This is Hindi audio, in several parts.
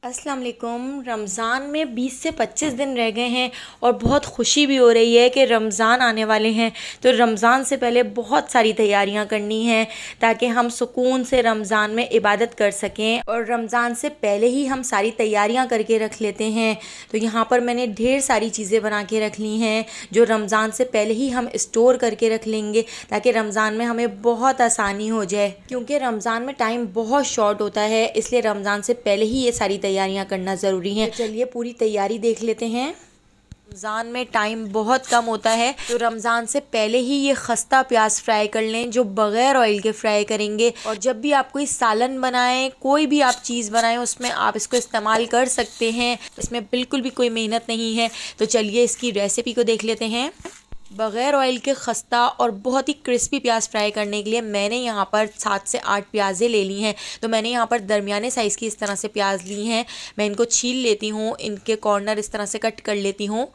अस्सलाम वालेकुम। रमज़ान में 20 से 25 दिन रह गए हैं और बहुत खुशी भी हो रही है कि रमज़ान आने वाले हैं। तो रमज़ान से पहले बहुत सारी तैयारियां करनी हैं ताकि हम सुकून से रमज़ान में इबादत कर सकें, और रमज़ान से पहले ही हम सारी तैयारियां करके रख लेते हैं। तो यहाँ पर मैंने ढेर सारी चीज़ें बना के रख ली हैं जो रमज़ान से पहले ही हम स्टोर करके रख लेंगे ताकि रमज़ान में हमें बहुत आसानी हो जाए, क्योंकि रमज़ान में टाइम बहुत शॉर्ट होता है, इसलिए रमज़ान से पहले ही ये सारी तैयारियां करना ज़रूरी है। तो चलिए पूरी तैयारी देख लेते हैं। रमज़ान में टाइम बहुत कम होता है, तो रमज़ान से पहले ही ये खस्ता प्याज फ्राई कर लें जो बग़ैर ऑयल के फ्राई करेंगे। और जब भी आप कोई सालन बनाएं, कोई भी आप चीज़ बनाएं, उसमें आप इसको इस्तेमाल कर सकते हैं। इसमें बिल्कुल भी कोई मेहनत नहीं है। तो चलिए इसकी रेसिपी को देख लेते हैं। बग़ैर ऑयल के खस्ता और बहुत ही क्रिस्पी प्याज फ्राई करने के लिए मैंने यहाँ पर 7 से 8 प्याज़ें ले ली हैं। तो मैंने यहाँ पर दरमियाने साइज़ की इस तरह से प्याज ली हैं। मैं इनको छील लेती हूँ, इनके कॉर्नर इस तरह से कट कर लेती हूँ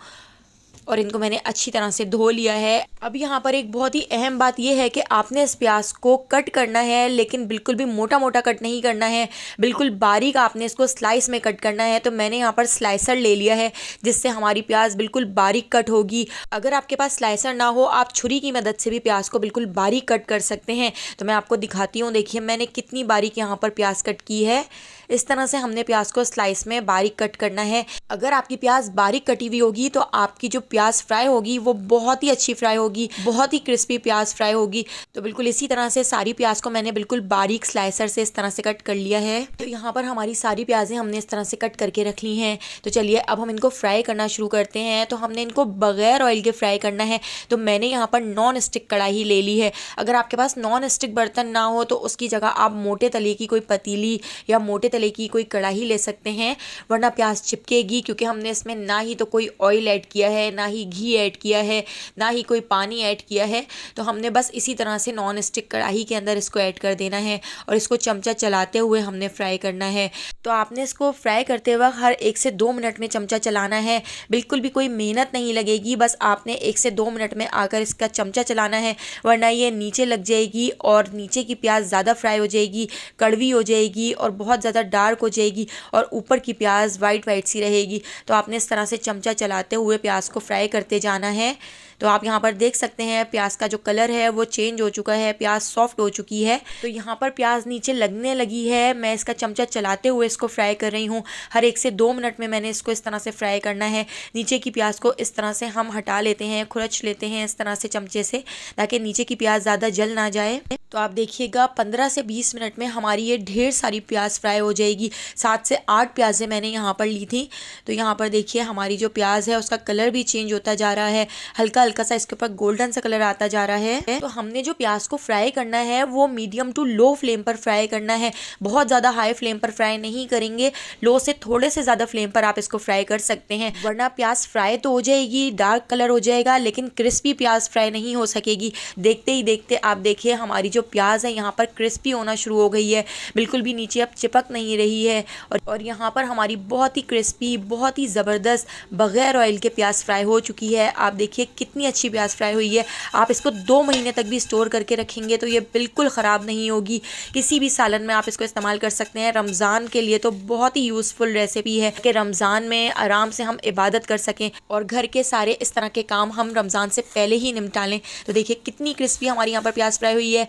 और इनको मैंने अच्छी तरह से धो लिया है। अब यहाँ पर एक बहुत ही अहम बात यह है कि आपने इस प्याज को कट करना है, लेकिन बिल्कुल भी मोटा मोटा कट नहीं करना है, बिल्कुल बारीक आपने इसको स्लाइस में कट करना है। तो मैंने यहाँ पर स्लाइसर ले लिया है जिससे हमारी प्याज बिल्कुल बारीक कट होगी। अगर आपके पास स्लाइसर ना हो, आप छुरी की मदद से भी प्याज को बिल्कुल बारीक कट कर सकते हैं। तो मैं आपको दिखाती हूँ, देखिए मैंने कितनी बारीक यहाँ पर प्याज कट की है। इस तरह से हमने प्याज को स्लाइस में बारीक कट करना है। अगर आपकी प्याज बारीक कटी हुई होगी तो आपकी जो प्याज फ्राई होगी वो बहुत ही अच्छी फ्राई होगी, बहुत ही क्रिस्पी प्याज फ्राई होगी। तो बिल्कुल इसी तरह से सारी प्याज को मैंने बिल्कुल बारीक स्लाइसर से इस तरह से कट कर लिया है। तो यहाँ पर हमारी सारी प्याजें हमने इस तरह से कट करके रख ली हैं। तो चलिए अब हम इनको फ्राई करना शुरू करते हैं। तो हमने इनको बगैर ऑयल के फ्राई करना है। तो मैंने यहाँ पर नॉन स्टिक कढ़ाई ले ली है। अगर आपके पास नॉन स्टिक बर्तन ना हो तो उसकी जगह आप मोटे तले की कोई पतीली या मोटे तले की कोई कढ़ाई ले सकते हैं, वरना प्याज चिपकेगी, क्योंकि हमने इसमें ना ही तो कोई ऑयल ऐड किया है, ना ही घी ऐड किया है, ना ही कोई पानी ऐड किया है। तो हमने बस इसी तरह से नॉन स्टिक कढ़ाई के अंदर इसको ऐड कर देना है और इसको चमचा चलाते हुए हमने फ्राई करना है। तो आपने इसको फ्राई करते वक्त हर 1 से 2 मिनट में चमचा चलाना है। बिल्कुल भी कोई मेहनत नहीं लगेगी, बस आपने 1 से 2 मिनट में आकर इसका चमचा चलाना है, वरना ये नीचे लग जाएगी और नीचे की प्याज ज़्यादा फ्राई हो जाएगी, कड़वी हो जाएगी और बहुत ज़्यादा डार्क हो जाएगी और ऊपर की प्याज वाइट वाइट सी रहेगी। तो आपने इस तरह से चमचा चलाते हुए प्याज को फ्राई करते जाना है। तो आप यहाँ पर देख सकते हैं प्याज का जो कलर है वो चेंज हो चुका है, प्याज सॉफ्ट हो चुकी है। तो यहाँ पर प्याज नीचे लगने लगी है। मैं इसका चमचा चलाते हुए इसको फ्राई कर रही हूँ। हर 1 से 2 मिनट में मैंने इसको इस तरह से फ्राई करना है। नीचे की प्याज को इस तरह से हम हटा लेते हैं, खुरच लेते हैं इस तरह से चमचे से, ताकि नीचे की प्याज ज़्यादा जल ना जाए। तो आप देखिएगा 15 से 20 मिनट में हमारी ये ढेर सारी प्याज फ्राई हो जाएगी। 7 से 8 प्याज़ें मैंने यहाँ पर ली थी। तो यहाँ पर देखिए हमारी जो प्याज है उसका कलर भी चेंज होता जा रहा है, हल्का हल्का सा इसके ऊपर गोल्डन सा कलर आता जा रहा है। तो हमने जो प्याज को फ्राई करना है वो मीडियम टू लो फ्लेम पर फ्राई करना है, बहुत ज़्यादा हाई फ्लेम पर फ्राई नहीं करेंगे। लो से थोड़े से ज़्यादा फ्लेम पर आप इसको फ्राई कर सकते हैं, वरना प्याज फ्राई तो हो जाएगी, डार्क कलर हो जाएगा, लेकिन क्रिस्पी प्याज फ्राई नहीं हो सकेगी। देखते ही देखते आप देखिए हमारी जो प्याज है यहाँ पर क्रिस्पी होना शुरू हो गई है, बिल्कुल भी नीचे अब चिपक नहीं रही है। और यहाँ पर हमारी बहुत ही क्रिस्पी, बहुत ही ज़बरदस्त बग़ैर ऑयल के प्याज फ्राई हो चुकी है। आप देखिए कितनी अच्छी प्याज फ्राई हुई है। आप इसको 2 महीने तक भी स्टोर करके रखेंगे तो ये बिल्कुल ख़राब नहीं होगी। किसी भी सालन में आप इसको इस्तेमाल कर सकते हैं। रमज़ान के लिए तो बहुत ही यूज़फुल रेसिपी है कि रमज़ान में आराम से हम इबादत कर सकें और घर के सारे इस तरह के काम हम रमज़ान से पहले ही निपटा लें। तो देखिए कितनी क्रिस्पी हमारी यहाँ पर प्याज फ्राई हुई है।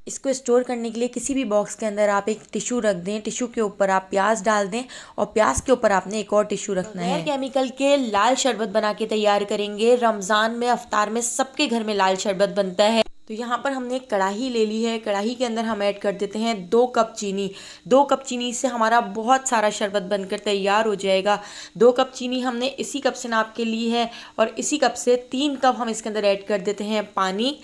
इसको स्टोर करने के लिए किसी भी बॉक्स के अंदर आप एक टिश्यू रख दें, टिश्यू के ऊपर आप प्याज डाल दें और प्याज के ऊपर आपने एक और टिश्यू रखना है। केमिकल के लाल शरबत बना के तैयार करेंगे। रमज़ान में अफ्तार में सबके घर में लाल शरबत बनता है। तो यहाँ पर हमने एक कढ़ाई ले ली है। कढ़ाई के अंदर हम ऐड कर देते हैं 2 कप चीनी। 2 कप चीनी से हमारा बहुत सारा शरबत बनकर तैयार हो जाएगा। 2 कप चीनी हमने इसी कप से नाप के ली है और इसी कप से 3 कप हम इसके अंदर ऐड कर देते हैं पानी।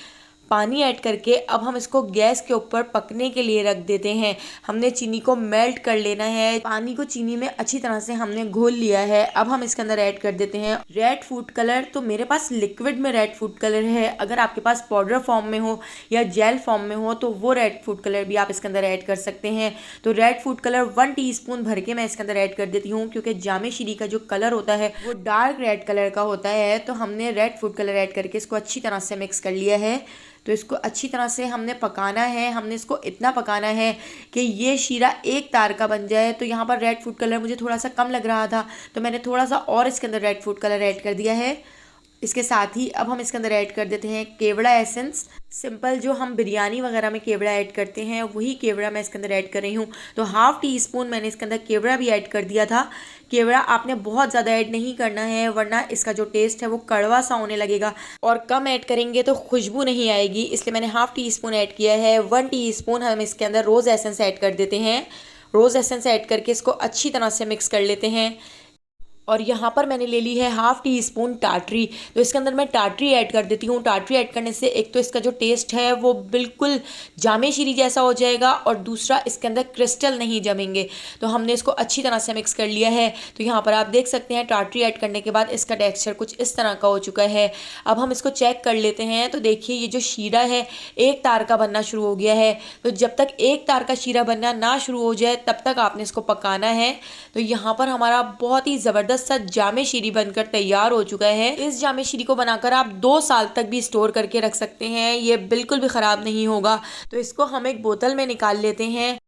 पानी ऐड करके अब हम इसको गैस के ऊपर पकने के लिए रख देते हैं। हमने चीनी को मेल्ट कर लेना है। पानी को चीनी में अच्छी तरह से हमने घोल लिया है। अब हम इसके अंदर ऐड कर देते हैं रेड फूड कलर। तो मेरे पास लिक्विड में रेड फूड कलर है, अगर आपके पास पाउडर फॉर्म में हो या जेल फॉर्म में हो तो वो रेड फूड कलर भी आप इसके अंदर ऐड कर सकते हैं। तो रेड फूड कलर 1 टीस्पून भर के मैं इसके अंदर ऐड कर देती हूँ, क्योंकि जामे शीरी का जो कलर होता है वो डार्क रेड कलर का होता है। तो हमने रेड फूड कलर ऐड करके इसको अच्छी तरह से मिक्स कर लिया है। तो इसको अच्छी तरह से हमने पकाना है। हमने इसको इतना पकाना है कि ये शीरा एक तार का बन जाए। तो यहाँ पर रेड फूड कलर मुझे थोड़ा सा कम लग रहा था, तो मैंने थोड़ा सा और इसके अंदर रेड फूड कलर ऐड कर दिया है। इसके साथ ही अब हम इसके अंदर ऐड कर देते हैं केवड़ा एसेंस। सिंपल जो हम बिरयानी वगैरह में केवड़ा ऐड करते हैं वही केवड़ा मैं इसके अंदर ऐड कर रही हूँ। तो हाफ़ टी स्पून मैंने इसके अंदर केवड़ा भी ऐड कर दिया था। केवड़ा आपने बहुत ज़्यादा ऐड नहीं करना है, वरना इसका जो टेस्ट है वो कड़वा सा होने लगेगा, और कम ऐड करेंगे तो खुशबू नहीं आएगी, इसलिए मैंने हाफ़ टी स्पून ऐड किया है। 1 टीस्पून हम इसके अंदर रोज़ एसेंस ऐड कर देते हैं। रोज़ एसेंस ऐड करके इसको अच्छी तरह से मिक्स कर लेते हैं। और यहाँ पर मैंने ले ली है हाफ़ टी स्पून टाटरी। तो इसके अंदर मैं टाटरी ऐड कर देती हूँ। टाटरी ऐड करने से एक तो इसका जो टेस्ट है वो बिल्कुल जामे शीरी जैसा हो जाएगा, और दूसरा इसके अंदर क्रिस्टल नहीं जमेंगे। तो हमने इसको अच्छी तरह से मिक्स कर लिया है। तो यहाँ पर आप देख सकते हैं टाटरी ऐड करने के बाद इसका टेक्स्चर कुछ इस तरह का हो चुका है। अब हम इसको चेक कर लेते हैं। तो देखिए ये जो शीरा है एक तार का बनना शुरू हो गया है। तो जब तक एक तार का शीरा बनना ना शुरू हो जाए तब तक आपने इसको पकाना है। तो यहाँ पर हमारा बहुत ही ज़बरदस्त सा जामे शीरी बनकर तैयार हो चुका है। इस जामे शीरी को बनाकर आप 2 साल तक भी स्टोर करके रख सकते हैं, ये बिल्कुल भी ख़राब नहीं होगा। तो इसको हम एक बोतल में निकाल लेते हैं।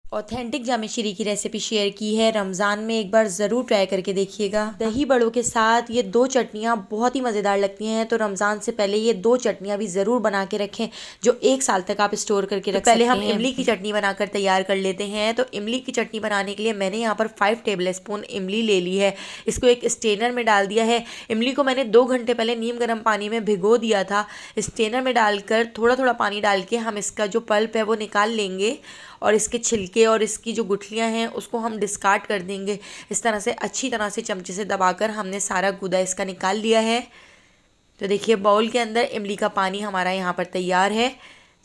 ऑथेंटिक जामे शीरी की रेसिपी शेयर की है, रमज़ान में एक बार ज़रूर ट्राई करके देखिएगा। दही बड़ों के साथ ये 2 चटनियाँ बहुत ही मज़ेदार लगती हैं। तो रमज़ान से पहले ये 2 चटनियाँ भी ज़रूर बना के रखें जो 1 साल तक आप स्टोर करके रख सकते हैं। पहले हम इमली की चटनी बनाकर तैयार कर लेते हैं। तो इमली की चटनी बनाने के लिए मैंने यहाँ पर 5 टेबल स्पून इमली ले ली है। इसको एक स्ट्रेनर में डाल दिया है। इमली को मैंने 2 घंटे पहले नीम गर्म पानी में भिगो दिया था। स्ट्रेनर में डालकर थोड़ा थोड़ा पानी डाल के हम इसका जो पल्प है वो निकाल लेंगे, और इसके छिलके और इसकी जो गुठलियाँ हैं उसको हम डिस्कार्ड कर देंगे। इस तरह से अच्छी तरह से चमचे से दबाकर हमने सारा गूदा इसका निकाल लिया है। तो देखिए बाउल के अंदर इमली का पानी हमारा यहाँ पर तैयार है।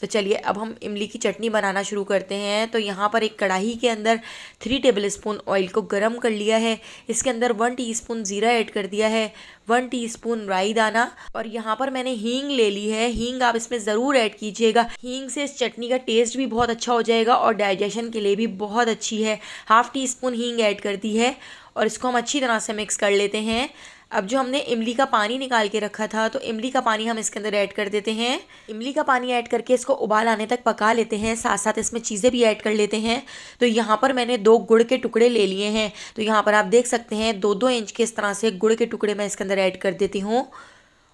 तो चलिए अब हम इमली की चटनी बनाना शुरू करते हैं। तो यहाँ पर एक कढ़ाई के अंदर 3 टेबल स्पून ऑयल को गरम कर लिया है। इसके अंदर 1 टीस्पून ज़ीरा ऐड कर दिया है, 1 टीस्पून राई दाना, और यहाँ पर मैंने हींग ले ली है। हींग आप इसमें ज़रूर ऐड कीजिएगा। हींग से इस चटनी का टेस्ट भी बहुत अच्छा हो जाएगा और डाइजेशन के लिए भी बहुत अच्छी है। हाफ़ टी स्पून हींग ऐड कर दी है और इसको हम अच्छी तरह से मिक्स कर लेते हैं। अब जो हमने इमली का पानी निकाल के रखा था, तो इमली का पानी हम इसके अंदर ऐड कर देते हैं। इमली का पानी ऐड करके इसको उबाल आने तक पका लेते हैं, साथ साथ इसमें चीज़ें भी ऐड कर लेते हैं। तो यहाँ पर मैंने 2 गुड़ के टुकड़े ले लिए हैं। तो यहाँ पर आप देख सकते हैं 2-2 इंच के इस तरह से गुड़ के टुकड़े मैं इसके अंदर ऐड कर देती हूँ।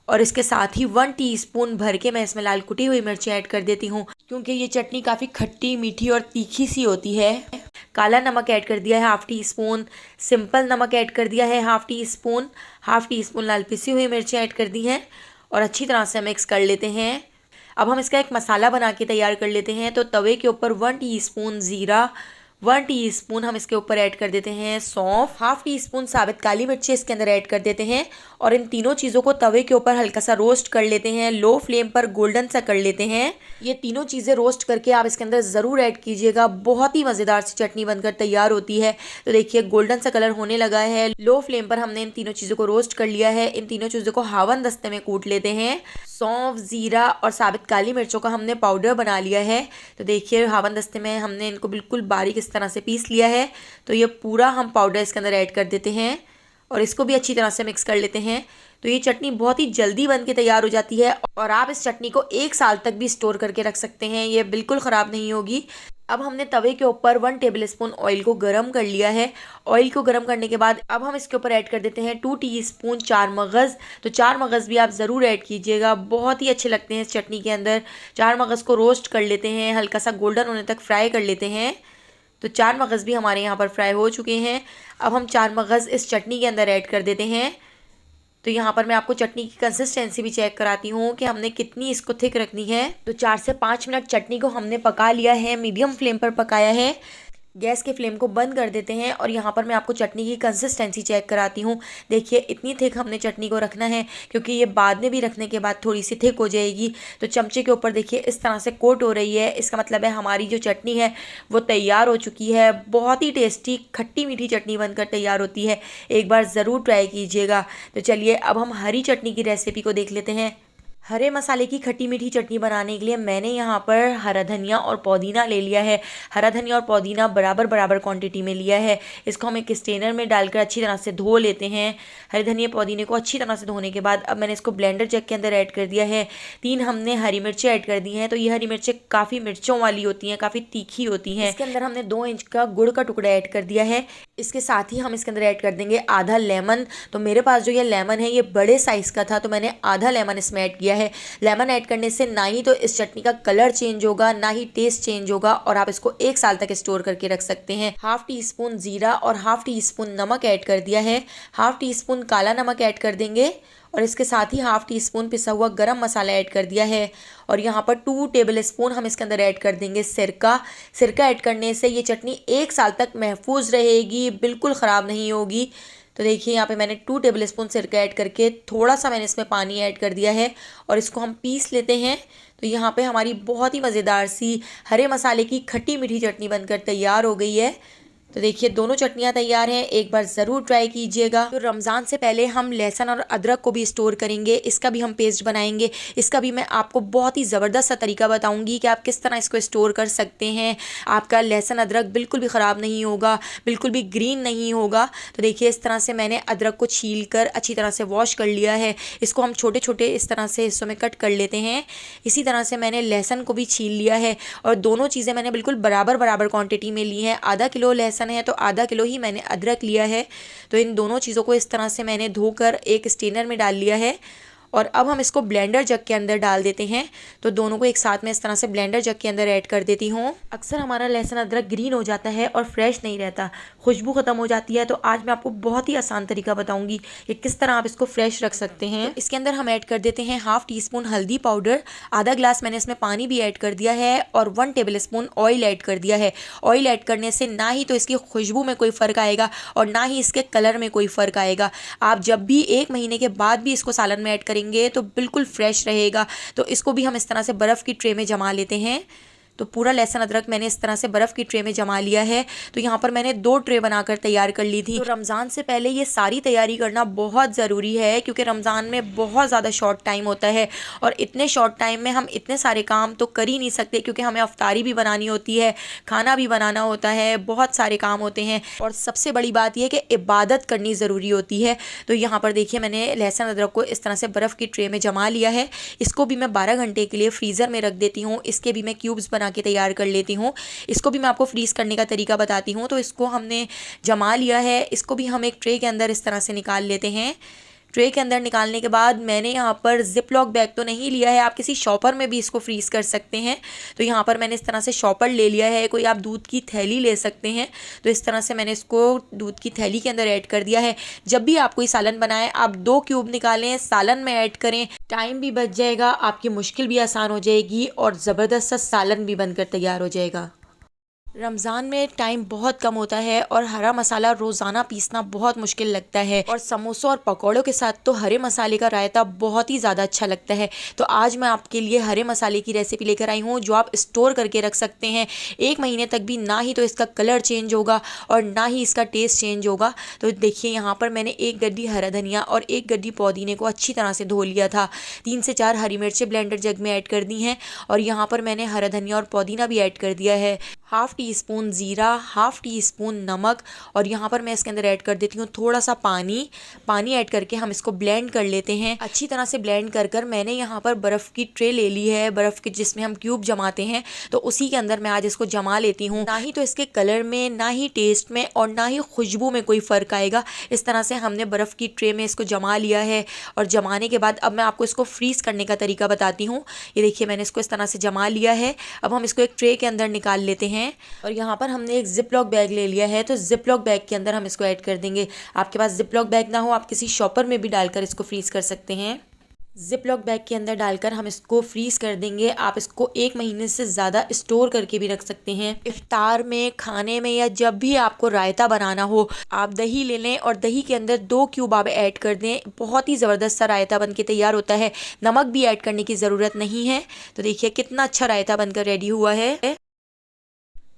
और इसके साथ ही 1 टीस्पून भर के मैं इसमें लाल कुटी हुई मिर्ची ऐड कर देती हूँ, क्योंकि ये चटनी काफ़ी खट्टी मीठी और तीखी सी होती है। काला नमक ऐड कर दिया है हाफ़ टी स्पून, सिंपल नमक ऐड कर दिया है हाफ़ टी स्पून लाल पिसी हुई मिर्ची ऐड कर दी हैं, और अच्छी तरह से मिक्स कर लेते हैं। अब हम इसका एक मसाला बना के तैयार कर लेते हैं। तो तवे के ऊपर 1 टीस्पून ज़ीरा, 1 टीस्पून हम इसके ऊपर ऐड कर देते हैं सौंफ, हाफ़ टी स्पून साबित काली मिर्ची इसके अंदर ऐड कर देते हैं, और इन तीनों चीज़ों को तवे के ऊपर हल्का सा रोस्ट कर लेते हैं। लो फ्लेम पर गोल्डन सा कर लेते हैं। ये तीनों चीज़ें रोस्ट करके आप इसके अंदर ज़रूर ऐड कीजिएगा, बहुत ही मज़ेदार सी चटनी बनकर तैयार होती है। तो देखिए गोल्डन सा कलर होने लगा है। लो फ्लेम पर हमने इन तीनों चीज़ों को रोस्ट कर लिया है। इन तीनों चीज़ों को हावन दस्ते में कूट लेते हैं। सौंफ, ज़ीरा और साबित काली मिर्चों का हमने पाउडर बना लिया है। तो देखिए हावन दस्ते में हमने इनको बिल्कुल बारीक इस तरह से पीस लिया है। तो ये पूरा हम पाउडर इसके अंदर ऐड कर देते हैं और इसको भी अच्छी तरह से मिक्स कर लेते हैं। तो ये चटनी बहुत ही जल्दी बन के तैयार हो जाती है, और आप इस चटनी को 1 साल तक भी स्टोर करके रख सकते हैं, ये बिल्कुल ख़राब नहीं होगी। अब हमने तवे के ऊपर 1 टेबल स्पून ऑयल को गरम कर लिया है। ऑयल को गरम करने के बाद अब हम इसके ऊपर ऐड कर देते हैं 2 टीस्पून चार मगज़। तो चार मगज़ भी आप ज़रूर ऐड कीजिएगा, बहुत ही अच्छे लगते हैं इस चटनी के अंदर। चार मगज़ को रोस्ट कर लेते हैं, हल्का सा गोल्डन होने तक फ्राई कर लेते हैं। तो चार मगज़ भी हमारे यहाँ पर फ्राई हो चुके हैं। अब हम चार मगज़ इस चटनी के अंदर ऐड कर देते हैं। तो यहाँ पर मैं आपको चटनी की कंसिस्टेंसी भी चेक कराती हूँ कि हमने कितनी इसको थिक रखनी है। तो 4 से 5 मिनट चटनी को हमने पका लिया है, मीडियम फ्लेम पर पकाया है। गैस के फ्लेम को बंद कर देते हैं और यहाँ पर मैं आपको चटनी की कंसिस्टेंसी चेक कराती हूँ। देखिए इतनी थिक हमने चटनी को रखना है, क्योंकि ये बाद में भी रखने के बाद थोड़ी सी थिक हो जाएगी। तो चमचे के ऊपर देखिए इस तरह से कोट हो रही है, इसका मतलब है हमारी जो चटनी है वो तैयार हो चुकी है। बहुत ही टेस्टी खट्टी मीठी चटनी बनकर तैयार होती है, एक बार ज़रूर ट्राई कीजिएगा। तो चलिए अब हम हरी चटनी की रेसिपी को देख लेते हैं। हरे मसाले की खट्टी मीठी चटनी बनाने के लिए मैंने यहाँ पर हरा धनिया और पुदीना ले लिया है। हरा धनिया और पुदीना बराबर बराबर क्वांटिटी में लिया है। इसको हम एक स्ट्रेनर में डालकर अच्छी तरह से धो लेते हैं। हरे धनिया पुदीने को अच्छी तरह से धोने के बाद अब मैंने इसको ब्लेंडर जग के अंदर ऐड कर दिया है। 3 हमने हरी मिर्चें ऐड कर दी हैं। तो ये हरी मिर्चें काफ़ी मिर्चों वाली होती हैं, काफ़ी तीखी होती हैं। इसके अंदर हमने 2 इंच का गुड़ का टुकड़ा ऐड कर दिया है। इसके साथ ही हम इसके अंदर ऐड कर देंगे आधा लेमन। तो मेरे पास जो ये लेमन है ये बड़े साइज़ का था, तो मैंने आधा लेमन इसमें ऐड किया है। लेमन ऐड करने से ना ही तो इस चटनी का कलर चेंज होगा, ना ही टेस्ट चेंज होगा, और आप इसको 1 साल तक स्टोर करके रख सकते हैं। हाफ टी स्पून जीरा और हाफ टी स्पून नमक ऐड कर दिया है। हाफ टी स्पून काला नमक ऐड कर देंगे और इसके साथ ही हाफ टी स्पून पिसा हुआ गरम मसाला ऐड कर दिया है। और यहाँ पर 2 टेबल स्पून हम इसके अंदर ऐड कर देंगे सिरका। सिरका ऐड करने से ये चटनी 1 साल तक महफूज रहेगी, बिल्कुल ख़राब नहीं होगी। तो देखिए यहाँ पे मैंने 2 टेबल स्पून सिरका ऐड करके थोड़ा सा मैंने इसमें पानी ऐड कर दिया है और इसको हम पीस लेते हैं। तो यहाँ पे हमारी बहुत ही मज़ेदार सी हरे मसाले की खट्टी मीठी चटनी बनकर तैयार हो गई है। तो देखिए दोनों चटनियाँ तैयार हैं, एक बार ज़रूर ट्राई कीजिएगा। तो रमज़ान से पहले हम लहसुन और अदरक को भी स्टोर करेंगे, इसका भी हम पेस्ट बनाएंगे। इसका भी मैं आपको बहुत ही ज़बरदस्त सा तरीका बताऊंगी कि आप किस तरह इसको स्टोर कर सकते हैं। आपका लहसुन अदरक बिल्कुल भी ख़राब नहीं होगा, बिल्कुल भी ग्रीन नहीं होगा। तो देखिए इस तरह से मैंने अदरक को छील कर अच्छी तरह से वॉश कर लिया है। इसको हम छोटे छोटे इस तरह से हिस्सों में कट कर लेते हैं। इसी तरह से मैंने लहसुन को भी छील लिया है और दोनों चीज़ें मैंने बिल्कुल बराबर बराबर क्वान्टिटी में ली हैं। आधा किलो लहसुन है तो आधा किलो ही मैंने अदरक लिया है। तो इन दोनों चीज़ों को इस तरह से मैंने धोकर एक स्ट्रेनर में डाल लिया है और अब हम इसको ब्लेंडर जग के अंदर डाल देते हैं। तो दोनों को एक साथ में इस तरह से ब्लेंडर जग के अंदर ऐड कर देती हूँ। अक्सर हमारा लहसुन अदरक ग्रीन हो जाता है और फ्रेश नहीं रहता, खुशबू ख़त्म हो जाती है। तो आज मैं आपको बहुत ही आसान तरीका बताऊंगी कि किस तरह आप इसको फ्रेश रख सकते हैं। तो इसके अंदर हम ऐड कर देते हैं हाफ टी स्पून हल्दी पाउडर, आधा ग्लास मैंने इसमें पानी भी ऐड कर दिया है और 1 टेबल स्पून ऑयल ऐड कर दिया है। ऑयल ऐड करने से ना ही तो इसकी खुशबू में कोई फ़र्क आएगा और ना ही इसके कलर में कोई फ़र्क आएगा। आप जब भी 1 महीने के बाद भी इसको सालन में ऐड करेंगे तो बिल्कुल फ्रेश रहेगा। तो इसको भी हम इस तरह से बर्फ़ की ट्रे में जमा लेते हैं। तो पूरा लहसुन अदरक मैंने इस तरह से बर्फ़ की ट्रे में जमा लिया है। तो यहाँ पर मैंने 2 ट्रे बनाकर तैयार कर ली थी। तो रमज़ान से पहले ये सारी तैयारी करना बहुत ज़रूरी है क्योंकि रमज़ान में बहुत ज़्यादा शॉर्ट टाइम होता है और इतने शॉर्ट टाइम में हम इतने सारे काम तो कर ही नहीं सकते क्योंकि हमें अफ्तारी भी बनानी होती है, खाना भी बनाना होता है, बहुत सारे काम होते हैं और सबसे बड़ी बात यह कि इबादत करनी ज़रूरी होती है। तो यहाँ पर देखिए मैंने लहसुन अदरक को इस तरह से बर्फ़ की ट्रे में जमा लिया है। इसको भी मैं 12 घंटे के लिए फ्रीज़र में रख देती हूँ। इसके भी मैं क्यूब्स बना के तैयार कर लेती हूँ। इसको भी मैं आपको फ्रीज़ करने का तरीका बताती हूँ। तो इसको हमने जमा लिया है, इसको भी हम एक ट्रे के अंदर इस तरह से निकाल लेते हैं। ट्रे के अंदर निकालने के बाद मैंने यहाँ पर जिप लॉक बैग तो नहीं लिया है, आप किसी शॉपर में भी इसको फ्रीज़ कर सकते हैं। तो यहाँ पर मैंने इस तरह से शॉपर ले लिया है, कोई आप दूध की थैली ले सकते हैं। तो इस तरह से मैंने इसको दूध की थैली के अंदर ऐड कर दिया है। जब भी आप कोई सालन बनाएं आप 2 क्यूब निकालें, सालन में ऐड करें, टाइम भी बच जाएगा, आपकी मुश्किल भी आसान हो जाएगी और ज़बरदस्त सा सालन भी बनकर तैयार हो जाएगा। रमज़ान में टाइम बहुत कम होता है और हरा मसाला रोज़ाना पीसना बहुत मुश्किल लगता है और समोसों और पकौड़ों के साथ तो हरे मसाले का रायता बहुत ही ज़्यादा अच्छा लगता है। तो आज मैं आपके लिए हरे मसाले की रेसिपी लेकर आई हूँ जो आप स्टोर करके रख सकते हैं 1 महीने तक भी। ना ही तो इसका कलर चेंज होगा और ना ही इसका टेस्ट चेंज होगा। तो देखिए यहाँ पर मैंने 1 गड्डी हरा धनिया और 1 गड्डी पुदीने को अच्छी तरह से धो लिया था। 3 से 4 हरी मिर्चें ब्लेंडर जग में ऐड कर दी हैं और यहाँ पर मैंने हरा धनिया और पुदीना भी ऐड कर दिया है। हाफ टी स्पून ज़ीरा, हाफ टी स्पून नमक और यहाँ पर मैं इसके अंदर ऐड कर देती हूँ थोड़ा सा पानी। पानी ऐड करके हम इसको ब्लेंड कर लेते हैं। अच्छी तरह से ब्लेंड कर मैंने यहाँ पर बर्फ़ की ट्रे ले ली है, बर्फ़ की जिसमें हम क्यूब जमाते हैं। तो उसी के अंदर मैं आज इसको जमा लेती हूँ। ना ही तो इसके कलर में, ना ही टेस्ट में और ना ही खुशबू में कोई फ़र्क आएगा। इस तरह से हमने बर्फ़ की ट्रे में इसको जमा लिया है और जमाने के बाद अब मैं आपको इसको फ्रीज़ करने का तरीका बताती हूँ। ये देखिए मैंने इसको इस तरह से जमा लिया है। अब हम इसको एक ट्रे के अंदर निकाल लेते हैं और यहाँ पर हमने एक जिप लॉक बैग ले लिया है। तो जिप लॉक बैग के अंदर हम इसको ऐड कर देंगे। आपके पास जिप लॉक बैग ना हो आप किसी शॉपर में भी डालकर इसको फ्रीज़ कर सकते हैं। जिप लॉक बैग के अंदर डालकर हम इसको फ्रीज़ कर देंगे। आप इसको 1 महीने से ज़्यादा स्टोर करके भी रख सकते हैं। इफ्तार में, खाने में या जब भी आपको रायता बनाना हो आप दही ले लें और दही के अंदर 2 क्यूब आप ऐड कर दें। बहुत ही ज़बरदस्त सा रायता बन के तैयार होता है। नमक भी ऐड करने की ज़रूरत नहीं है। तो देखिए कितना अच्छा रायता बनकर रेडी हुआ है।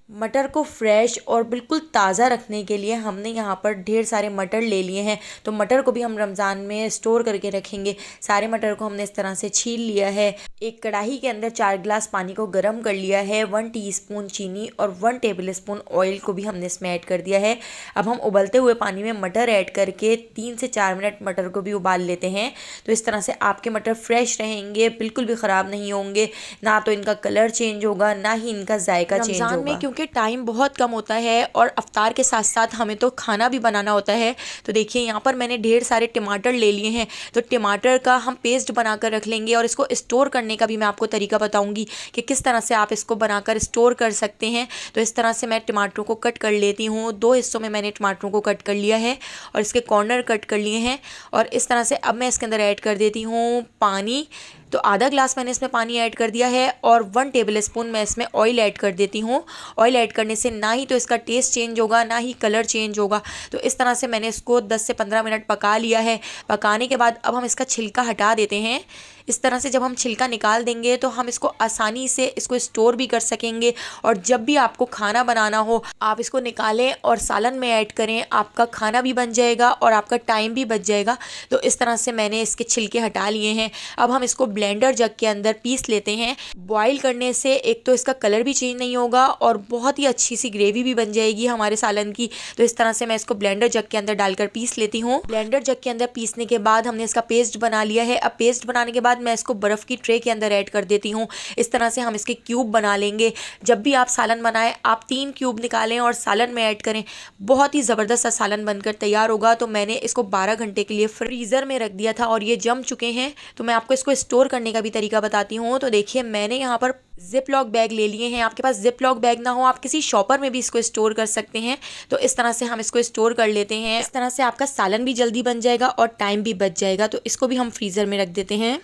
मटर को फ्रेश और बिल्कुल ताज़ा रखने के लिए हमने यहाँ पर ढेर सारे मटर ले लिए हैं। तो मटर को भी हम रमज़ान में स्टोर करके रखेंगे। सारे मटर को हमने इस तरह से छील लिया है। एक कढ़ाई के अंदर 4 गिलास पानी को गर्म कर लिया है। 1 टीस्पून चीनी और 1 टेबल स्पून ऑयल को भी हमने इसमें ऐड कर दिया है। अब हम उबलते हुए पानी में मटर ऐड करके 3 से 4 मिनट मटर को भी उबाल लेते हैं। तो इस तरह से आपके मटर फ्रेश रहेंगे, बिल्कुल भी ख़राब नहीं होंगे, ना तो इनका कलर चेंज होगा ना ही इनका जायका चेंज होगा। रमज़ान में क्योंकि टाइम बहुत कम होता है और अफ्तार के साथ साथ हमें तो खाना भी बनाना होता है। तो देखिए यहाँ पर मैंने ढेर सारे टमाटर ले लिए हैं। तो टमाटर का हम पेस्ट बनाकर रख लेंगे और इसको स्टोर करने का भी मैं आपको तरीका बताऊंगी कि किस तरह से आप इसको बनाकर स्टोर कर सकते हैं। तो इस तरह से मैं टमाटरों को कट कर लेती हूँ। 2 हिस्सों में मैंने टमाटरों को कट कर लिया है और इसके कॉर्नर कट कर लिए हैं। और इस तरह से अब मैं इसके अंदर ऐड कर देती हूँ पानी। तो आधा ग्लास मैंने इसमें पानी ऐड कर दिया है और 1 टेबल स्पून मैं इसमें ऑयल ऐड कर देती हूँ। ऑयल ऐड करने से ना ही तो इसका टेस्ट चेंज होगा ना ही कलर चेंज होगा। तो इस तरह से मैंने इसको 10 से 15 मिनट पका लिया है। पकाने के बाद अब हम इसका छिलका हटा देते हैं। इस तरह से जब हम छिलका निकाल देंगे तो हम इसको आसानी से इसको स्टोर भी कर सकेंगे और जब भी आपको खाना बनाना हो आप इसको निकालें और सालन में ऐड करें। आपका खाना भी बन जाएगा और आपका टाइम भी बच जाएगा। तो इस तरह से मैंने इसके छिलके हटा लिए हैं। अब हम इसको ब्लेंडर जग के अंदर पीस लेते हैं। बॉईल करने से एक तो इसका कलर भी चेंज नहीं होगा और बहुत ही अच्छी सी ग्रेवी भी बन जाएगी हमारे सालन की। तो इस तरह से मैं इसको ब्लेंडर जग के अंदर डालकर पीस लेती हूँ। ब्लेंडर जग के अंदर पीसने के बाद हमने इसका पेस्ट बना लिया है। अब पेस्ट बनाने के बाद मैं इसको बर्फ़ की ट्रे के अंदर ऐड कर देती हूँ। इस तरह से हम इसके क्यूब बना लेंगे। जब भी आप सालन बनाएं आप 3 क्यूब निकालें और सालन में ऐड करें। बहुत ही ज़बरदस्त सा सालन बनकर तैयार होगा। तो मैंने इसको 12 घंटे के लिए फ्रीज़र में रख दिया था और ये जम चुके हैं। तो मैं आपको इसको स्टोर करने का भी तरीका बताती हूँ। तो देखिए मैंने यहाँ पर जिप लॉक बैग ले लिए हैं। आपके पास जिप लॉक बैग ना हो आप किसी शॉपर में भी इसको स्टोर कर सकते हैं। तो इस तरह से हम इसको स्टोर कर लेते हैं। इस तरह से आपका सालन भी जल्दी बन जाएगा और टाइम भी बच जाएगा। तो इसको भी हम फ्रीज़र में रख देते हैं।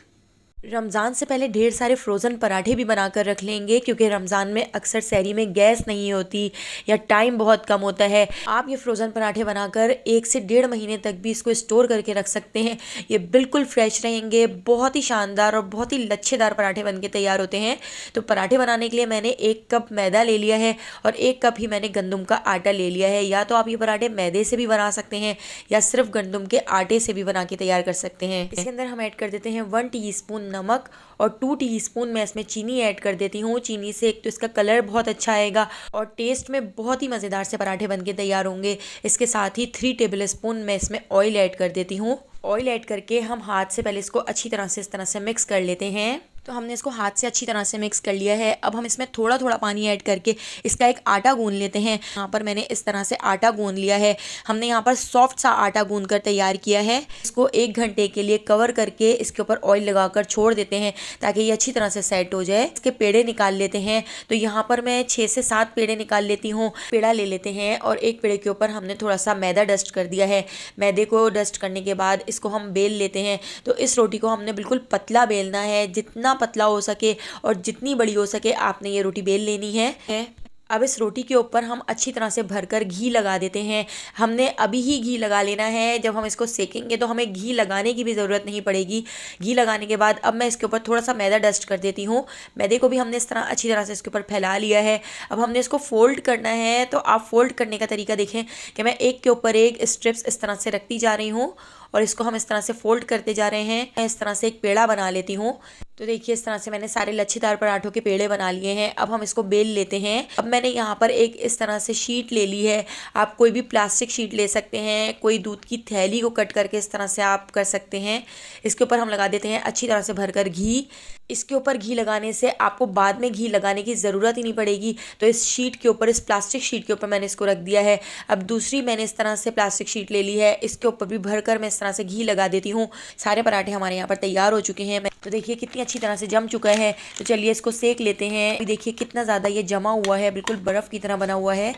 रमज़ान से पहले ढेर सारे फ्रोज़न पराठे भी बनाकर रख लेंगे क्योंकि रमज़ान में अक्सर सहरी में गैस नहीं होती या टाइम बहुत कम होता है। आप ये फ्रोज़न पराठे बनाकर 1 से 1.5 महीने तक भी इसको स्टोर करके रख सकते हैं। ये बिल्कुल फ्रेश रहेंगे। बहुत ही शानदार और बहुत ही लच्छेदार पराठे बनके तैयार होते हैं। तो पराठे बनाने के लिए मैंने 1 कप मैदा ले लिया है और 1 कप ही मैंने गंदम का आटा ले लिया है। या तो आप ये पराठे मैदे से भी बना सकते हैं या सिर्फ गंदम के आटे से भी बना के तैयार कर सकते हैं। इसके अंदर हम ऐड कर देते हैं 1 टीस्पून नमक और 2 टीस्पून मैं इसमें चीनी ऐड कर देती हूँ। चीनी से एक तो इसका कलर बहुत अच्छा आएगा और टेस्ट में बहुत ही मज़ेदार से पराठे बनके तैयार होंगे। इसके साथ ही 3 टेबल स्पून मैं इसमें ऑयल ऐड कर देती हूँ। ऑयल ऐड करके हम हाथ से पहले इसको अच्छी तरह से इस तरह से मिक्स कर लेते हैं। तो हमने इसको हाथ से अच्छी तरह से मिक्स कर लिया है। अब हम इसमें थोड़ा थोड़ा पानी ऐड करके इसका एक आटा गूंद लेते हैं। यहाँ पर मैंने इस तरह से आटा गूंद लिया है। हमने यहाँ पर सॉफ्ट सा आटा गूंद कर तैयार किया है। इसको 1 घंटे के लिए कवर करके इसके ऊपर ऑयल लगाकर छोड़ देते हैं ताकि ये अच्छी तरह से सेट हो जाए। इसके पेड़े निकाल लेते हैं। तो यहाँ पर मैं 6 से 7 पेड़े निकाल लेती हूँ। पेड़ा ले लेते हैं और एक पेड़े के ऊपर हमने थोड़ा सा मैदा डस्ट कर दिया है। मैदे को डस्ट करने के बाद इसको हम बेल लेते हैं। तो इस रोटी को हमने बिल्कुल पतला बेलना है, जितना पतला हो सके और जितनी बड़ी हो सके आपने ये रोटी बेल लेनी है। अब इस रोटी के ऊपर हम अच्छी तरह से भरकर घी लगा देते हैं। हमने अभी ही घी लगा लेना है। जब हम इसको सेकेंगे तो हमें घी लगाने की भी ज़रूरत नहीं पड़ेगी। घी लगाने के बाद अब मैं इसके ऊपर थोड़ा सा मैदा डस्ट कर देती हूँ। मैदे को भी हमने इस तरह अच्छी तरह से इसके ऊपर फैला लिया है। अब हमने इसको फोल्ड करना है। तो आप फोल्ड करने का तरीका देखें कि मैं एक के ऊपर एक स्ट्रिप्स इस तरह से रखती जा रही हूँ और इसको हम इस तरह से फोल्ड करते जा रहे हैं। मैं इस तरह से एक पेड़ा बना लेती हूँ। तो देखिए इस तरह से मैंने सारे लच्छेदार पराठों के पेड़े बना लिए हैं। अब हम इसको बेल लेते हैं। अब मैंने यहाँ पर एक इस तरह से शीट ले ली है। आप कोई भी प्लास्टिक शीट ले सकते हैं, कोई दूध की थैली को कट करके इस तरह से आप कर सकते हैं। इसके ऊपर हम लगा देते हैं अच्छी तरह से भरकर घी। इसके ऊपर घी लगाने से आपको बाद में घी लगाने की ज़रूरत ही नहीं पड़ेगी। तो इस शीट के ऊपर, इस प्लास्टिक शीट के ऊपर मैंने इसको रख दिया है। अब दूसरी मैंने इस तरह से प्लास्टिक शीट ले ली है। इसके ऊपर भी भरकर मैं इस तरह से घी लगा देती हूँ। सारे पराठे हमारे यहाँ पर तैयार हो चुके हैं। तो देखिए कितनी अच्छी तरह से जम चुका है। तो चलिए इसको सेक लेते हैं। देखिए कितना ज़्यादा ये जमा हुआ है, बिल्कुल बर्फ़ की तरह बना हुआ है।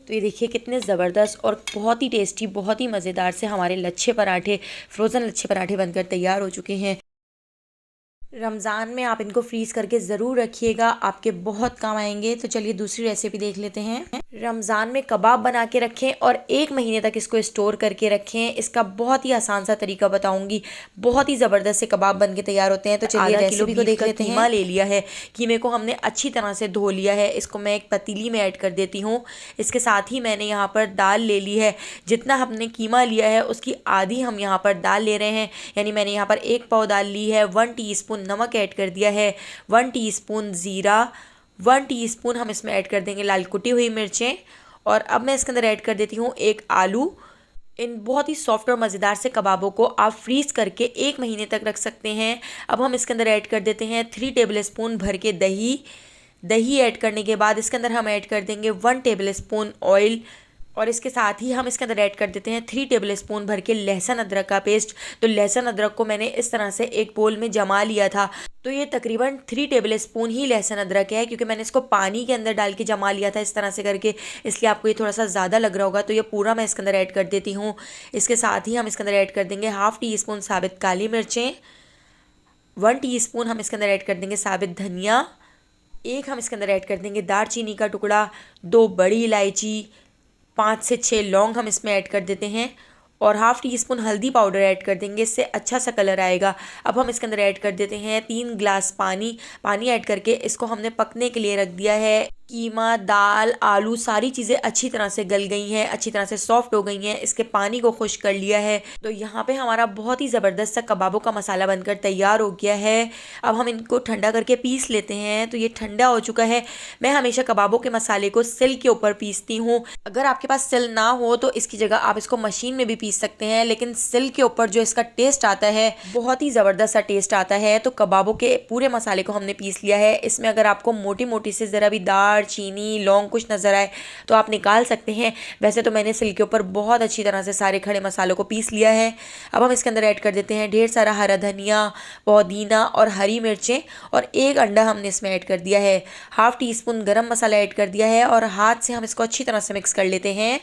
तो ये देखिए कितने ज़बरदस्त और बहुत ही टेस्टी, बहुत ही मज़ेदार से हमारे लच्छे पराठे, फ्रोज़न लच्छे पराठे बनकर तैयार हो चुके हैं। रमज़ान में आप इनको फ्रीज़ करके ज़रूर रखिएगा, आपके बहुत काम आएंगे। तो चलिए दूसरी रेसिपी देख लेते हैं। रमज़ान में कबाब बना के रखें और 1 महीने तक इसको स्टोर करके रखें। इसका बहुत ही आसान सा तरीका बताऊंगी, बहुत ही ज़बरदस्त से कबाब बन के तैयार होते हैं। तो चलिए रेसिपी को देख लेते हैं। कीमा ले लिया है, कीमे को हमने अच्छी तरह से धो लिया है। इसको मैं एक पतीली में ऐड कर देती हूँ। इसके साथ ही मैंने यहाँ पर दाल ले ली है। जितना हमने कीमा लिया है उसकी आधी हम यहाँ पर दाल ले रहे हैं, यानी मैंने यहाँ पर 1 पाव दाल ली है। 1 टीस्पून नमक ऐड कर दिया है, 1 टीस्पून ज़ीरा, 1 टीस्पून हम इसमें ऐड कर देंगे लाल कुटी हुई मिर्चें। और अब मैं इसके अंदर ऐड कर देती हूँ 1 आलू। इन बहुत ही सॉफ्ट और मज़ेदार से कबाबों को आप फ्रीज़ करके 1 महीने तक रख सकते हैं। अब हम इसके अंदर ऐड कर देते हैं 3 टेबल स्पून भर के दही। दही ऐड करने के बाद इसके अंदर हम ऐड कर देंगे 1 टेबल स्पून ऑयल। और इसके साथ ही हम इसके अंदर ऐड कर देते हैं 3 टेबल स्पून भर के लहसुन अदरक का पेस्ट। तो लहसुन अदरक को मैंने इस तरह से एक बोल में जमा लिया था। तो ये तकरीबन 3 टेबल स्पून ही लहसुन अदरक है, क्योंकि मैंने इसको पानी के अंदर डाल के जमा लिया था इस तरह से करके, इसलिए आपको ये थोड़ा सा ज़्यादा लग रहा होगा। तो ये पूरा मैं इसके अंदर ऐड कर देती हूँ। इसके साथ ही हम इसके अंदर ऐड कर देंगे 1/2 टीस्पून साबित काली मिर्चें, 1 टीस्पून हम इसके अंदर ऐड कर देंगे साबित धनिया, एक हम इसके अंदर ऐड कर देंगे दालचीनी का टुकड़ा, 2 बड़ी इलायची, 5 से 6 लौंग हम इसमें ऐड कर देते हैं और 1/2 टीस्पून हल्दी पाउडर ऐड कर देंगे, इससे अच्छा सा कलर आएगा। अब हम इसके अंदर ऐड कर देते हैं 3 गिलास पानी। पानी ऐड करके इसको हमने पकने के लिए रख दिया है। कीमा, दाल, आलू सारी चीज़ें अच्छी तरह से गल गई हैं, अच्छी तरह से सॉफ्ट हो गई हैं। इसके पानी को खुश कर लिया है। तो यहाँ पे हमारा बहुत ही ज़बरदस्त सा कबाबों का मसाला बनकर तैयार हो गया है। अब हम इनको ठंडा करके पीस लेते हैं। तो ये ठंडा हो चुका है। मैं हमेशा कबाबों के मसाले को सिल के ऊपर पीसती हूँ। अगर आपके पास सिल ना हो तो इसकी जगह आप इसको मशीन में भी पीस सकते हैं, लेकिन सिल के ऊपर जो इसका टेस्ट आता है बहुत ही ज़बरदस्त सा टेस्ट आता है। तो कबाबों के पूरे मसाले को हमने पीस लिया है। इसमें अगर आपको मोटी मोटी से ज़रा भी दाल, चीनी, लौंग कुछ नज़र आए तो आप निकाल सकते हैं। वैसे तो मैंने सिल के ऊपर बहुत अच्छी तरह से सारे खड़े मसालों को पीस लिया है। अब हम इसके अंदर ऐड कर देते हैं ढेर सारा हरा धनिया, पुदीना और हरी मिर्चें और 1 अंडा हमने इसमें ऐड कर दिया है। 1/2 टीस्पून गरम मसाला ऐड कर दिया है और हाथ से हम इसको अच्छी तरह से मिक्स कर लेते हैं।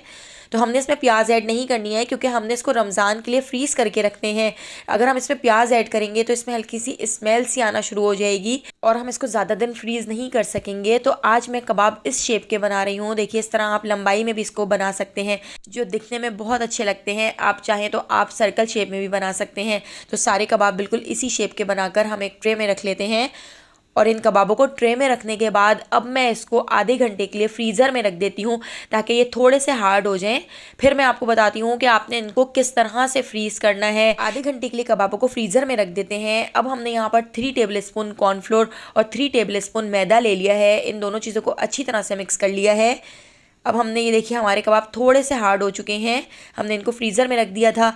तो हमने इसमें प्याज ऐड नहीं करनी है, क्योंकि हमने इसको रमज़ान के लिए फ्रीज़ करके रखने हैं। अगर हम इसमें प्याज ऐड करेंगे तो इसमें हल्की सी स्मेल सी आना शुरू हो जाएगी और हम इसको ज़्यादा दिन फ्रीज़ नहीं कर सकेंगे। तो आज मैं कबाब इस शेप के बना रही हूँ। देखिए इस तरह आप लंबाई में भी इसको बना सकते हैं, जो दिखने में बहुत अच्छे लगते हैं। आप चाहें तो आप सर्कल शेप में भी बना सकते हैं। तो सारे कबाब बिल्कुल इसी शेप के बनाकर हम एक ट्रे में रख लेते हैं। और इन कबाबों को ट्रे में रखने के बाद अब मैं इसको आधे घंटे के लिए फ्रीज़र में रख देती हूँ, ताकि ये थोड़े से हार्ड हो जाएं। फिर मैं आपको बताती हूँ कि आपने इनको किस तरह से फ्रीज़ करना है। आधे घंटे के लिए कबाबों को फ्रीज़र में रख देते हैं। अब हमने यहाँ पर 3 टेबल स्पून कॉर्नफ्लोर और 3 टेबल स्पून मैदा ले लिया है। इन दोनों चीज़ों को अच्छी तरह से मिक्स कर लिया है। अब हमने ये देखिए हमारे कबाब थोड़े से हार्ड हो चुके हैं। हमने इनको फ्रीज़र में रख दिया था।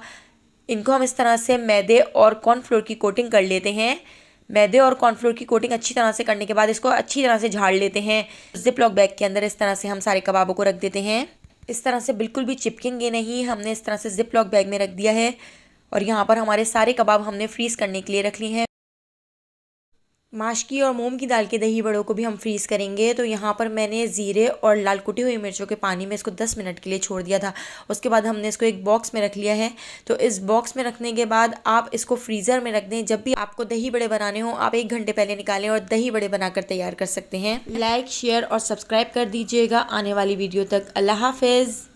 इनको हम इस तरह से मैदे और कॉर्नफ्लोर की कोटिंग कर लेते हैं। मैदे और कॉर्नफ्लोर की कोटिंग अच्छी तरह से करने के बाद इसको अच्छी तरह से झाड़ लेते हैं। जिप लॉक बैग के अंदर इस तरह से हम सारे कबाबों को रख देते हैं। इस तरह से बिल्कुल भी चिपकेंगे नहीं। हमने इस तरह से जिप लॉक बैग में रख दिया है और यहाँ पर हमारे सारे कबाब हमने फ्रीज़ करने के लिए रख लिए हैं। माश की और मूंग की दाल के दही बड़ों को भी हम फ्रीज़ करेंगे। तो यहाँ पर मैंने ज़ीरे और लाल कुटी हुई मिर्चों के पानी में इसको 10 मिनट के लिए छोड़ दिया था। उसके बाद हमने इसको एक बॉक्स में रख लिया है। तो इस बॉक्स में रखने के बाद आप इसको फ्रीज़र में रख दें। जब भी आपको दही बड़े बनाने हो आप 1 घंटे पहले निकालें और दही बड़े बनाकर तैयार कर सकते हैं। लाइक, शेयर और सब्सक्राइब कर दीजिएगा आने वाली वीडियो तक। अल्लाह हाफिज़।